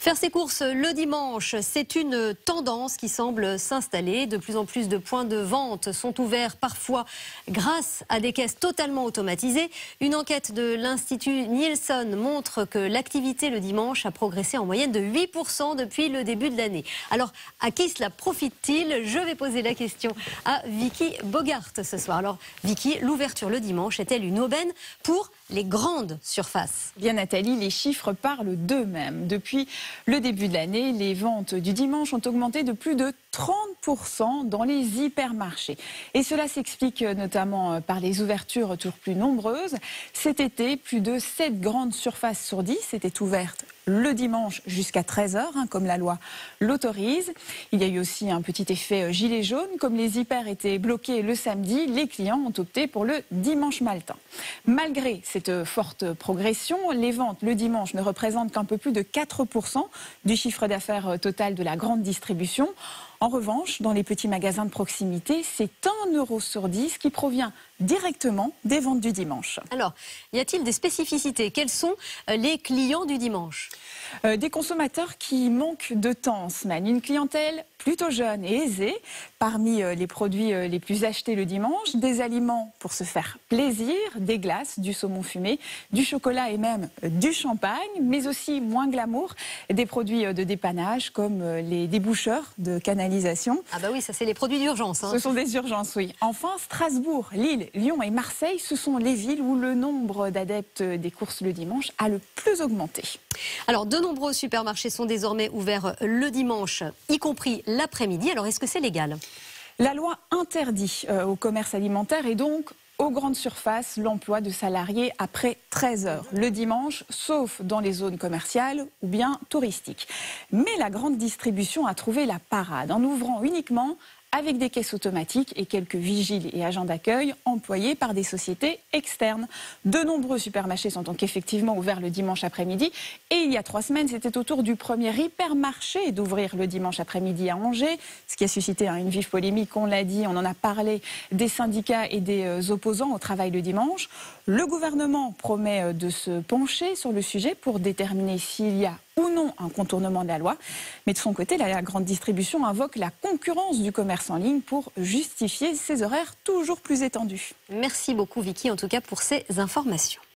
Faire ses courses le dimanche, c'est une tendance qui semble s'installer. De plus en plus de points de vente sont ouverts, parfois grâce à des caisses totalement automatisées. Une enquête de l'Institut Nielsen montre que l'activité le dimanche a progressé en moyenne de 8% depuis le début de l'année. Alors, à qui cela profite-t-il? Je vais poser la question à Vicky Bogart ce soir. Alors, Vicky, l'ouverture le dimanche est-elle une aubaine pour les grandes surfaces? Bien Nathalie, les chiffres parlent d'eux-mêmes. Depuis le début de l'année, les ventes du dimanche ont augmenté de plus de 30% dans les hypermarchés. Et cela s'explique notamment par les ouvertures toujours plus nombreuses. Cet été, plus de 7 grandes surfaces sur 10 étaient ouvertes le dimanche jusqu'à 13h, comme la loi l'autorise. Il y a eu aussi un petit effet gilet jaune. Comme les hyper étaient bloqués le samedi, les clients ont opté pour le dimanche maltain. Malgré cette forte progression, les ventes le dimanche ne représentent qu'un peu plus de 4% du chiffre d'affaires total de la grande distribution. En revanche, dans les petits magasins de proximité, c'est 1 euro sur 10 qui provient directement des ventes du dimanche. Alors, y a-t-il des spécificités? Quels sont les clients du dimanche? Des consommateurs qui manquent de temps en semaine. Une clientèle plutôt jeune et aisée. Parmi les produits les plus achetés le dimanche, des aliments pour se faire plaisir, des glaces, du saumon fumé, du chocolat et même du champagne, mais aussi moins glamour, des produits de dépannage comme les déboucheurs de canalisation. Ah bah oui, ça c'est les produits d'urgence. Ce sont des urgences, oui. Enfin, Strasbourg, Lille, Lyon et Marseille, ce sont les villes où le nombre d'adeptes des courses le dimanche a le plus augmenté. Alors, de nombreux supermarchés sont désormais ouverts le dimanche, y compris l'après-midi. Alors, est-ce que c'est légal? La loi interdit au commerce alimentaire et donc aux grandes surfaces l'emploi de salariés après 13h le dimanche, sauf dans les zones commerciales ou bien touristiques. Mais la grande distribution a trouvé la parade en ouvrant uniquement avec des caisses automatiques et quelques vigiles et agents d'accueil employés par des sociétés externes. De nombreux supermarchés sont donc effectivement ouverts le dimanche après-midi. Et il y a 3 semaines, c'était au tour du premier hypermarché d'ouvrir le dimanche après-midi à Angers, ce qui a suscité une vive polémique, on l'a dit, on en a parlé, des syndicats et des opposants au travail le dimanche. Le gouvernement promet de se pencher sur le sujet pour déterminer s'il y a ou non un contournement de la loi. Mais de son côté, la grande distribution invoque la concurrence du commerce en ligne pour justifier ses horaires toujours plus étendus. Merci beaucoup Vicky, en tout cas pour ces informations.